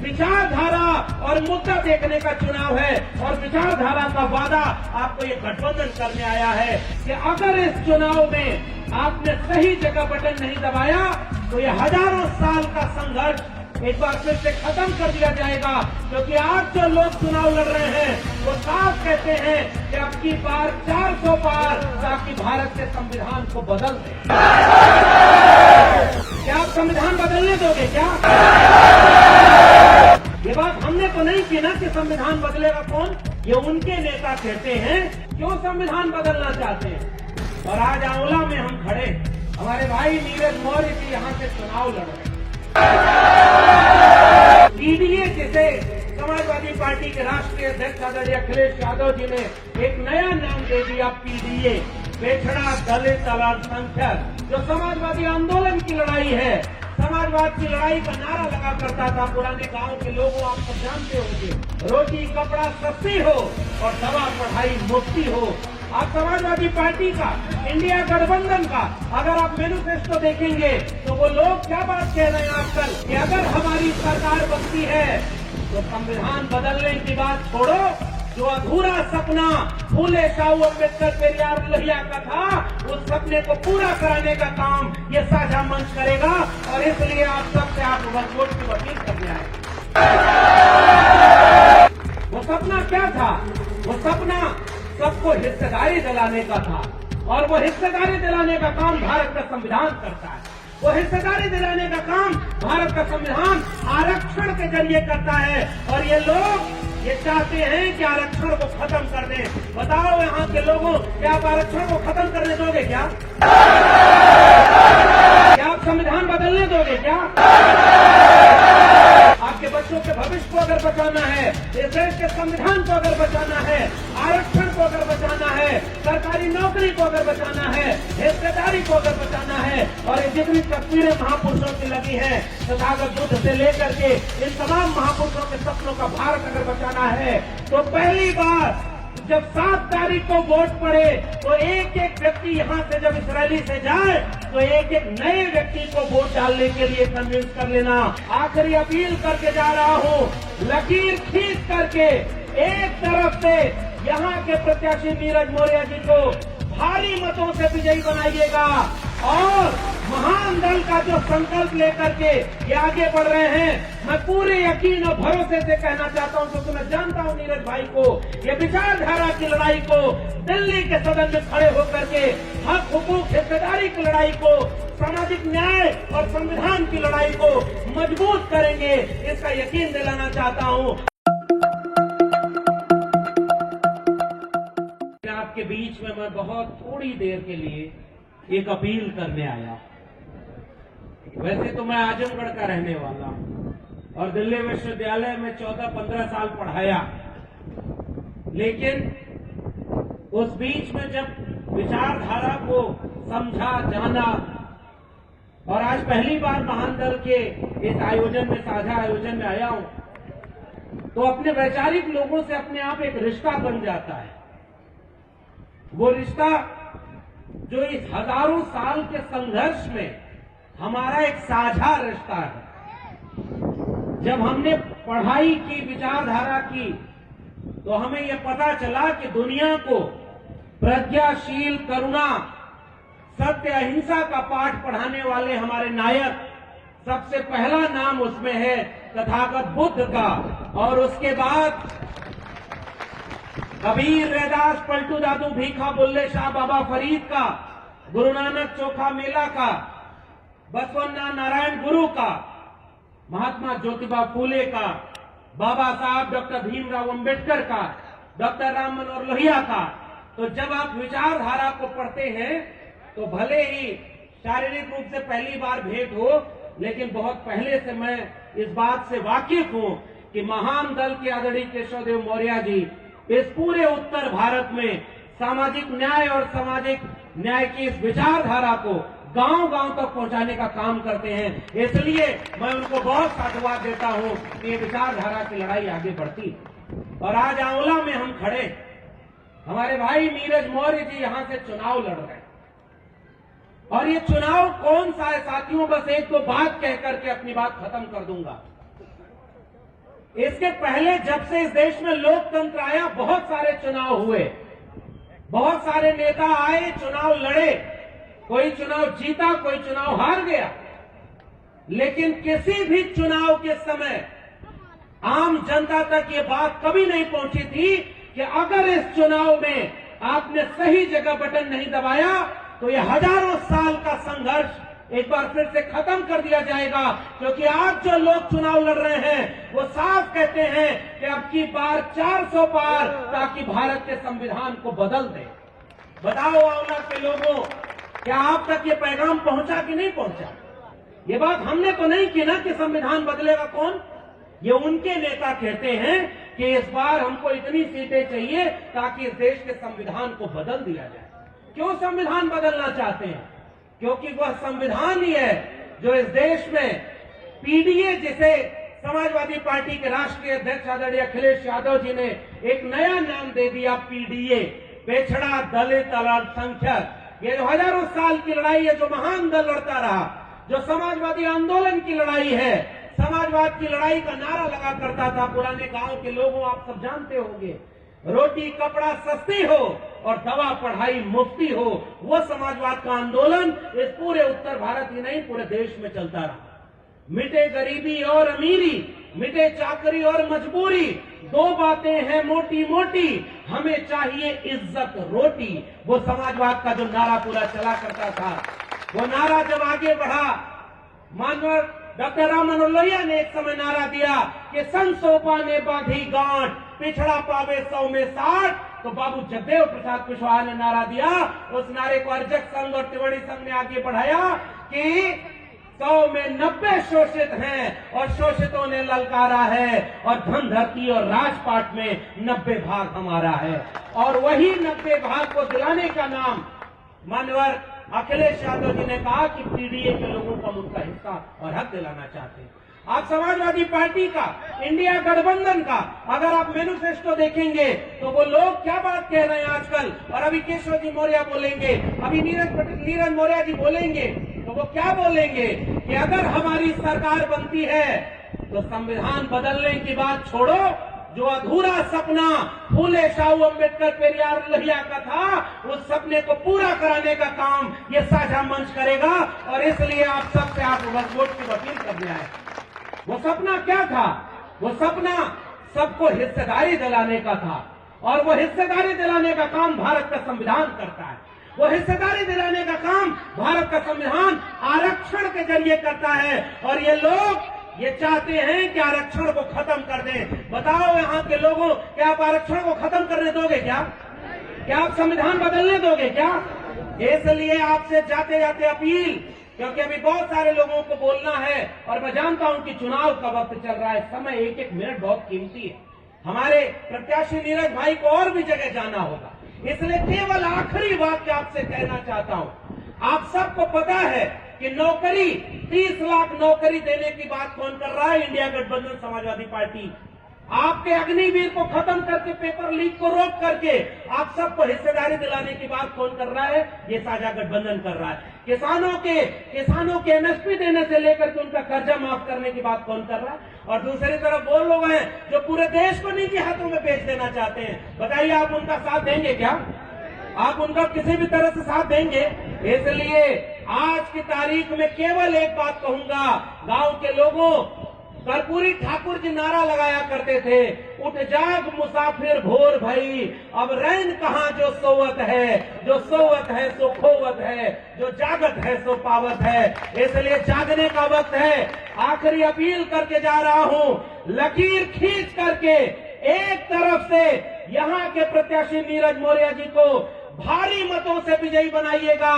विचारधारा और मुद्दा देखने का चुनाव है और विचारधारा का वादा आपको ये गठबंधन करने आया है कि अगर इस चुनाव में आपने सही जगह बटन नहीं दबाया तो ये हजारों साल का संघर्ष एक बार फिर से खत्म कर दिया जाएगा। क्योंकि आज जो लोग चुनाव लड़ रहे हैं वो साफ कहते हैं कि अब की बार 400 पार ताकि भारत के संविधान को बदल दें। क्या आप संविधान बदलने दोगे क्या? ये बात हमने तो नहीं की ना कि संविधान बदलेगा कौन। ये उनके नेता कहते हैं क्यों संविधान बदलना चाहते हैं। और आज आंवला में हम खड़े, हमारे भाई नीरज मौर्य जी यहाँ से चुनाव लड़ रहे हैं। पीडीए जिसे समाजवादी पार्टी के राष्ट्रीय अध्यक्ष आदरणीय अखिलेश यादव जी ने एक नया नाम दे दिया, पीडीए, पिछड़ा दलित अल्पसंख्यक, जो समाजवादी आंदोलन की लड़ाई है, समाजवाद की लड़ाई का नारा लगा करता था। पुराने गांव के लोगों, आप सब जानते होंगे, रोटी कपड़ा सस्ती हो और दवा पढ़ाई मुफ्ती हो। आप समाजवादी पार्टी का, इंडिया गठबंधन का अगर आप मैनिफेस्टो देखेंगे तो वो लोग क्या बात कह रहे हैं आजकल कि अगर हमारी सरकार बनती है तो संविधान बदलने की बात छोड़ो, जो अधूरा सपना फूले शाहू अम्बेडकर पेरियार लोहिया का था उस सपने को पूरा कराने का काम ये साझा मंच करेगा। और इसलिए आप सबसे आप वोट की अपील करने आए। वो सपना क्या था? वो सपना सबको हिस्सेदारी दिलाने का था और वो हिस्सेदारी दिलाने का काम भारत का संविधान करता है। वो हिस्सेदारी दिलाने का काम भारत का संविधान आरक्षण के जरिए करता है। और ये लोग ये चाहते हैं कि आरक्षण को खत्म कर दें। बताओ यहाँ के लोगों, क्या आप आरक्षण को खत्म करने दोगे क्या? क्या आप संविधान बदलने दोगे क्या? आपके बच्चों के भविष्य को अगर बचाना है, इस देश के संविधान को अगर बचाना है, आरक्षण को अगर बचाना है, सरकारी नौकरी को अगर बचाना है, हिस्सेदारी को अगर बचाना है, और ये जितनी तस्वीरें महापुरुषों की लगी हैं, तथागत बुद्ध से लेकर के इन तमाम महापुरुषों के सपनों का भारत अगर बचाना है तो पहली बार जब 7 तारीख को वोट पड़े तो एक एक व्यक्ति यहाँ से जब इस रैली से जाए तो एक एक नए व्यक्ति को वोट डालने के लिए कन्विंस कर लेना। आखिरी अपील करके जा रहा हूँ, लकीर खींच करके एक तरफ से यहाँ के प्रत्याशी नीरज मौर्य जी को भारी मतों से विजयी बनाइएगा और महान दल का जो संकल्प लेकर के ये आगे बढ़ रहे हैं, मैं पूरे यकीन और भरोसे से कहना चाहता हूं, क्योंकि मैं जानता हूं नीरज भाई को, ये विचारधारा की लड़ाई को दिल्ली के सदन में खड़े होकर के हक हुकूक हिस्सेदारी की लड़ाई को, सामाजिक न्याय और संविधान की लड़ाई को मजबूत करेंगे, इसका यकीन दिलाना चाहता हूं। आपके बीच में मैं बहुत थोड़ी देर के लिए एक अपील करने आया। वैसे तो मैं आजमगढ़ का रहने वाला हूं और दिल्ली विश्वविद्यालय में 14-15 साल पढ़ाया, लेकिन उस बीच में जब विचारधारा को समझा, जाना और आज पहली बार महान दल के इस आयोजन में, साझा आयोजन में आया हूं, तो अपने वैचारिक लोगों से अपने आप एक रिश्ता बन जाता है। वो रिश्ता जो इस हजारों साल के संघर्ष में हमारा एक साझा रिश्ता है। जब हमने पढ़ाई की, विचारधारा की, तो हमें यह पता चला कि दुनिया को प्रज्ञाशील, करुणा, सत्य, अहिंसा का पाठ पढ़ाने वाले हमारे नायक, सबसे पहला नाम उसमें है तथागत बुद्ध का, और उसके बाद कबीर, रैदास, पलटू दादू, भीखा, बुल्ले शाह, बाबा फरीद का, गुरु नानक चोखा मेला का, बसवन्ना नारायण गुरु का, महात्मा ज्योतिबा फूले का, बाबा साहब डॉक्टर भीमराव अंबेडकर का, डॉक्टर राम मनोहर लोहिया का। तो जब आप विचारधारा को पढ़ते हैं तो भले ही शारीरिक रूप से पहली बार भेंट हो, लेकिन बहुत पहले से मैं इस बात से वाकिफ हूं कि महान दल के आदरणीय केशवदेव मौर्य जी इस पूरे उत्तर भारत में सामाजिक न्याय और सामाजिक न्याय की इस विचारधारा को गांव-गांव तक पहुंचाने का काम करते हैं। इसलिए मैं उनको बहुत साधुवाद देता हूं कि ये विचारधारा की लड़ाई आगे बढ़ती। और आज आंवला में हम खड़े, हमारे भाई नीरज मौर्य जी यहां से चुनाव लड़ रहे हैं। और ये चुनाव कौन सा है साथियों, बस एक दो बात कह करके अपनी बात खत्म कर दूंगा। इसके पहले जब से इस देश में लोकतंत्र आया, बहुत सारे चुनाव हुए, बहुत सारे नेता आए, चुनाव लड़े, कोई चुनाव जीता, कोई चुनाव हार गया, लेकिन किसी भी चुनाव के समय आम जनता तक ये बात कभी नहीं पहुंची थी कि अगर इस चुनाव में आपने सही जगह बटन नहीं दबाया तो ये हजारों साल का संघर्ष एक बार फिर से खत्म कर दिया जाएगा। क्योंकि आज जो लोग चुनाव लड़ रहे हैं वो साफ कहते हैं कि अब की बार 400 पार, ताकि भारत के संविधान को बदल दे। बताओ आंवला के लोगों, क्या आप तक ये पैगाम पहुंचा कि नहीं पहुंचा? ये बात हमने तो नहीं की ना कि संविधान बदलेगा कौन। ये उनके नेता कहते हैं कि इस बार हमको इतनी सीटें चाहिए ताकि इस देश के संविधान को बदल दिया जाए। क्यों संविधान बदलना चाहते हैं? क्योंकि वह संविधान ही है जो इस देश में पीडीए, जिसे समाजवादी पार्टी के राष्ट्रीय अध्यक्ष आदरणीय अखिलेश यादव जी ने एक नया नाम दे दिया, पीडीए, पिछड़ा दलित अल्पसंख्यक। ये जो हजारों साल की लड़ाई है, जो महान दल लड़ता रहा, जो समाजवादी आंदोलन की लड़ाई है, समाजवाद की लड़ाई का नारा लगा करता था पुराने गांव के लोगों, आप सब जानते होंगे, रोटी कपड़ा सस्ती हो और दवा पढ़ाई मुफ्ती हो। वो समाजवाद का आंदोलन इस पूरे उत्तर भारत ही नहीं पूरे देश में चलता रहा। मिटे गरीबी और अमीरी, मिटे चाकरी और मजबूरी, दो बातें हैं मोटी मोटी, हमें चाहिए इज्जत रोटी। वो समाजवाद का जो नारा पूरा चला करता था, वो नारा जब आगे बढ़ा, मानव डॉक्टर राम मनोहर लोहिया ने एक समय नारा दिया कि संसोपा ने बांधी गांठ, पिछड़ा पावे 100 में 60, तो बाबू जगदेव प्रसाद कुशवाहा ने नारा दिया। उस नारे को अर्जक संघ और त्रिवेणी संघ ने आगे बढ़ाया कि 100 में 90 शोषित हैं और शोषितों ने ललकारा है, और धन धरती और राजपाट में 90 भाग हमारा है। और वही 90 भाग को दिलाने का नाम मानवर अखिलेश यादव जी ने कहा कि पीडीए के लोगों को उनका हिस्सा और हक दिलाना चाहते हैं। आप समाजवादी पार्टी का, इंडिया गठबंधन का अगर आप मैनिफेस्टो देखेंगे तो वो लोग क्या बात कह रहे हैं आजकल, और अभी केशव जी मौर्य बोलेंगे, अभी नीरज मौर्य जी बोलेंगे, तो वो क्या बोलेंगे कि अगर हमारी सरकार बनती है तो संविधान बदलने की बात छोड़ो, जो अधूरा सपना फूले शाहू अम्बेडकर पेरियार लोहिया का था, उस सपने को पूरा कराने का काम ये साझा मंच करेगा। और इसलिए आप सबसे आप वोट की अपील करने आए। वो सपना क्या था? वो सपना सबको हिस्सेदारी दिलाने का था, और वो हिस्सेदारी दिलाने का काम भारत का संविधान करता है। वो हिस्सेदारी दिलाने का काम भारत का संविधान आरक्षण के जरिए करता है। और ये लोग ये चाहते हैं कि आरक्षण को खत्म कर दें। बताओ यहाँ के लोगों, क्या आप आरक्षण को खत्म करने दोगे? क्या आप संविधान बदलने दोगे क्या? इसलिए आपसे जाते जाते अपील, क्योंकि अभी बहुत सारे लोगों को बोलना है, और मैं जानता हूं कि चुनाव का वक्त चल रहा है, समय एक एक मिनट बहुत कीमती है। हमारे प्रत्याशी नीरज भाई को और भी जगह जाना होगा, इसलिए केवल आखिरी बात आपसे कहना चाहता हूं। आप सबको पता है कि नौकरी, 30 लाख नौकरी देने की बात कौन कर रहा है? इंडिया गठबंधन समाजवादी पार्टी। आपके अग्निवीर को खत्म करके, पेपर लीक को रोक करके आप सबको हिस्सेदारी दिलाने की बात कौन कर रहा है? ये साझा गठबंधन कर रहा है। किसानों के एमएसपी देने से लेकर के उनका कर्जा माफ करने की बात कौन कर रहा है? और दूसरी तरफ वो लोग हैं जो पूरे देश को निजी हाथों में बेच देना चाहते हैं। बताइए, आप उनका साथ देंगे क्या? आप उनका किसी भी तरह से साथ देंगे? इसलिए आज की तारीख में केवल एक बात कहूंगा, गांव के लोगों, कर्पूरी ठाकुर जी नारा लगाया करते थे, उठ जाग मुसाफिर भोर भई, अब रैन कहाँ जो सोवत है, जो सोवत है सो खोवत है, जो जागत है सो पावत है। इसलिए जागने का वक्त है। आखिरी अपील करके जा रहा हूं, लकीर खींच करके एक तरफ से यहाँ के प्रत्याशी नीरज मौर्य जी को भारी मतों से विजयी बनाइएगा,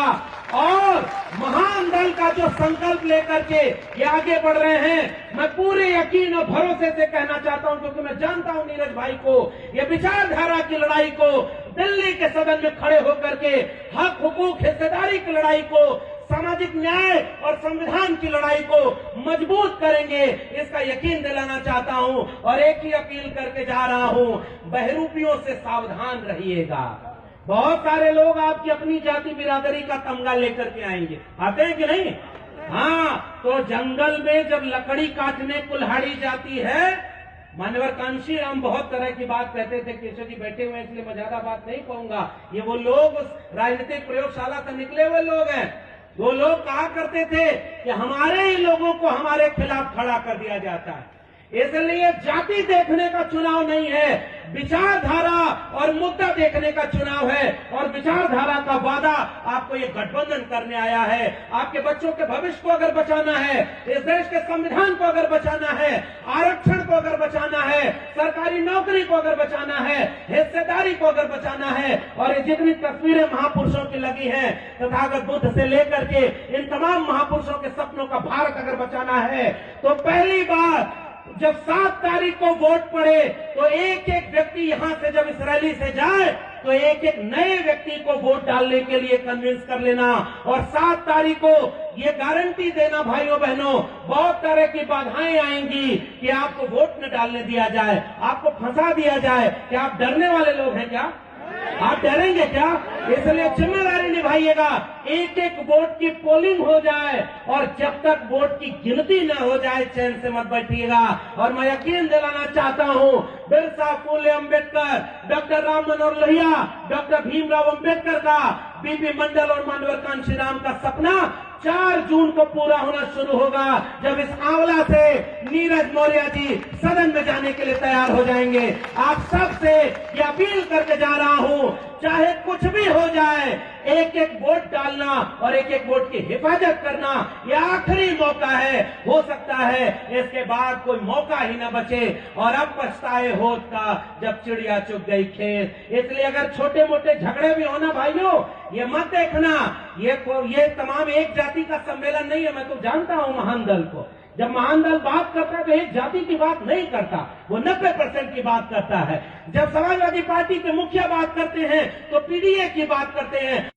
और महान दल का जो संकल्प लेकर के ये आगे बढ़ रहे हैं, मैं पूरे यकीन और भरोसे से कहना चाहता हूं, क्योंकि मैं जानता हूं नीरज भाई को, ये विचारधारा की लड़ाई को, दिल्ली के सदन में खड़े होकर के हक हुकूक हिस्सेदारी की लड़ाई को, सामाजिक न्याय और संविधान की लड़ाई को मजबूत करेंगे, इसका यकीन दिलाना चाहता हूं। और एक ही अपील करके जा रहा हूं, बहरूपियों से सावधान रहिएगा। बहुत सारे लोग आपकी अपनी जाति बिरादरी का तमगा लेकर के आएंगे, आते हैं कि नहीं? हाँ, तो जंगल में जब लकड़ी काटने कुल्हाड़ी जाती है मान्यवर कांशी राम बहुत तरह की बात कहते थे। केशव जी बैठे हुए हैं इसलिए मैं ज्यादा बात नहीं कहूंगा। ये वो लोग उस राजनीतिक प्रयोगशाला से निकले हुए लोग हैं। वो लोग कहा करते थे कि हमारे ही लोगों को हमारे खिलाफ खड़ा कर दिया जाता है। इसलिए जाति देखने का चुनाव नहीं है, विचारधारा और मुद्दा देखने का चुनाव है। और विचारधारा का वादा आपको ये गठबंधन करने आया है। आपके बच्चों के भविष्य को अगर बचाना है, इस देश के संविधान को अगर बचाना है, आरक्षण को अगर बचाना है, सरकारी नौकरी को अगर बचाना है, हिस्सेदारी को अगर बचाना है, और ये जितनी तस्वीरें महापुरुषों की लगी हैं तथागत बुद्ध से लेकर के इन तमाम महापुरुषों के सपनों का भारत अगर बचाना है, तो पहली बार जब 7 तारीख को वोट पड़े तो एक एक व्यक्ति यहां से जब इस रैली से जाए तो एक एक नए व्यक्ति को वोट डालने के लिए कन्विंस कर लेना। और 7 तारीख को ये गारंटी देना भाइयों बहनों, बहुत तरह की बाधाएं आएंगी कि आपको वोट न डालने दिया जाए, आपको फंसा दिया जाए। क्या आप डरने वाले लोग हैं? क्या आप डरेंगे क्या? इसलिए जिम्मेदारी निभाइएगा। एक एक वोट की पोलिंग हो जाए और जब तक वोट की गिनती न हो जाए चैन से मत बैठिएगा। और मैं यकीन दिलाना चाहता हूं, बिरसा फुले अम्बेडकर, डॉक्टर राम मनोहर लोहिया, डॉक्टर भीमराव अम्बेडकर का, बीपी मंडल और मान्यवर कांशी राम का सपना 4 जून को पूरा होना शुरू होगा, जब इस आंवला से नीरज मौर्य जी सदन में जाने के लिए तैयार हो जाएंगे। आप सबसे ये अपील करके जा रहा हूं, चाहे कुछ भी हो जाए, एक एक वोट डालना और एक एक वोट की हिफाजत करना यह आखिरी मौका है। हो सकता है इसके बाद कोई मौका ही न बचे और अब पछताए होत का जब चिड़िया चुग गई खेत। इसलिए अगर छोटे मोटे झगड़े भी होना भाइयों, ये मत देखना ये तमाम एक जाति का सम्मेलन नहीं है। मैं तो जानता हूं महान दल को, जब महान दल बात करता है तो एक जाति की बात नहीं करता, वो 90% की बात करता है। जब समाजवादी पार्टी के मुखिया बात करते हैं तो पीडीए की बात करते हैं।